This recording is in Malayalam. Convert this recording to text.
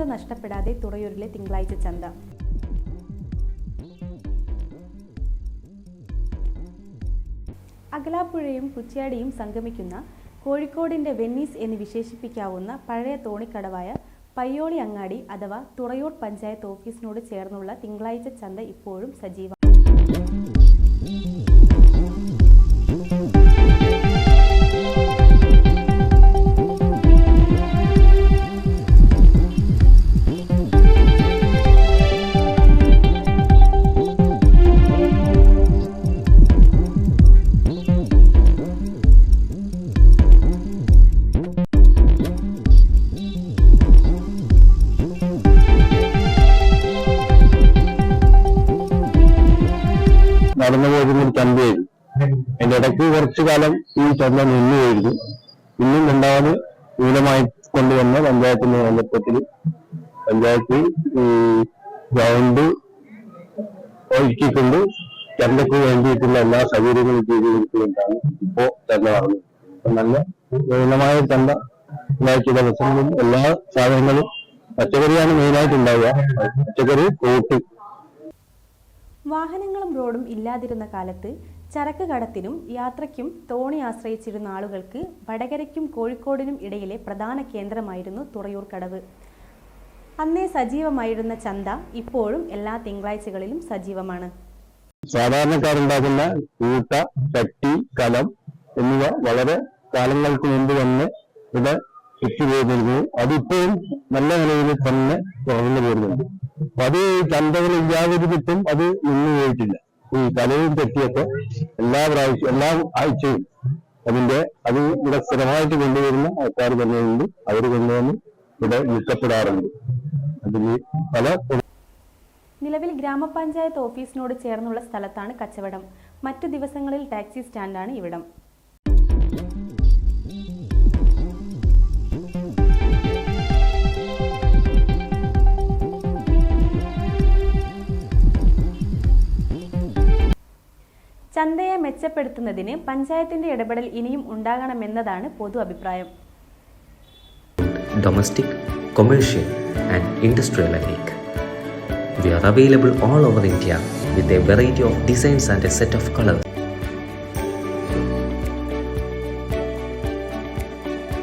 സ്വകാര്യത നഷ്ടപ്പെടാതെ തുറയൂരിലെ തിങ്കളാഴ്ച ചന്ത. അകലാപ്പുഴയും കുറ്റ്യാടിയും സംഗമിക്കുന്ന കോഴിക്കോടിന്റെ വെന്നീസ് എന്ന് വിശേഷിപ്പിക്കാവുന്ന പഴയ തോണിക്കടവായ പയ്യോളി അങ്ങാടി അഥവാ തുറയൂർ പഞ്ചായത്ത് ഓഫീസിനോട് ചേർന്നുള്ള തിങ്കളാഴ്ച ചന്ത ഇപ്പോഴും സജീവം. നടന്നു പോകുന്ന ഒരു ചന്തയായിരുന്നു. അതിന്റെ ഇടയ്ക്ക് കുറച്ചു കാലം ഈ ചന്ത നിന്നുപോയിരുന്നു. ഇന്നും രണ്ടാമത് മൂലമായി കൊണ്ടുവന്ന പഞ്ചായത്തിന്റെ നേതൃത്വത്തിൽ പഞ്ചായത്ത് ഗ്രൗണ്ട് ഒരുക്കിക്കൊണ്ട് ചന്തക്ക് വേണ്ടിയിട്ടുള്ള എല്ലാ സൗകര്യങ്ങളും ചെയ്തു കൊടുത്തുകൊണ്ടാണ് ഇപ്പോ ചന്ത നടന്നത്. നല്ല പൂർണ്ണമായ ചന്ത ഉണ്ടാഴ്ച ദിവസങ്ങളിൽ എല്ലാ സാധനങ്ങളും പച്ചക്കറിയാണ് മെയിനായിട്ട് ഉണ്ടാവുക. പച്ചക്കറി, ഫ്രൂട്ട്. വാഹനങ്ങളും റോഡും ഇല്ലാതിരുന്ന കാലത്ത് ചരക്ക് കടത്തിനും യാത്രയ്ക്കും തോണി ആശ്രയിച്ചിരുന്ന ആളുകൾക്ക് വടകരയ്ക്കും കോഴിക്കോടിനും ഇടയിലെ പ്രധാന കേന്ദ്രമായിരുന്നു തുറയൂർ കടവ്. അന്നേ സജീവമായിരുന്ന ചന്ത ഇപ്പോഴും എല്ലാ തിങ്കളാഴ്ചകളിലും സജീവമാണ്. സാധാരണക്കാരുണ്ടാക്കുന്ന കൂട്ട, ചട്ടി, കലം എന്നിവ വളരെ കാലങ്ങൾക്ക് മുമ്പ് തന്നെ ഇവിടെ എത്തിപ്പോയിരുന്നു. അതിപ്പോഴും നല്ല നിലയിൽ തന്നെ തുറന്നു പോരുന്നുണ്ട്. അപ്പൊ അത് ചന്തകളില്ലാതിരുന്നിട്ടും അത് നിന്നു പോയിട്ടില്ല. ഈ കലയും തെറ്റിയൊക്കെ എല്ലാ ആഴ്ചയും അത് ഇവിടെ സ്ഥിരമായിട്ട് കൊണ്ടുവരുന്ന ആൾക്കാർ തന്നെയുണ്ട്. അവർ കൊണ്ടുവന്ന് ഇവിടെ വിൽക്കപ്പെടാറുണ്ട്. അതിൽ പല നിലവിൽ ഗ്രാമപഞ്ചായത്ത് ഓഫീസിനോട് ചേർന്നുള്ള സ്ഥലത്താണ് കച്ചവടം. മറ്റു ദിവസങ്ങളിൽ ടാക്സി സ്റ്റാൻഡാണ് ഇവിടം. ചന്തയെ മെച്ചപ്പെടുത്തുന്നതിന് പഞ്ചായത്തിന്റെ ഇടപെടൽ ഇനിയും ഉണ്ടാകണമെന്നതാണ് പൊതു അഭിപ്രായം. Domestic, commercial and industrial alike. We are available all over India with a variety of designs and a set of colors.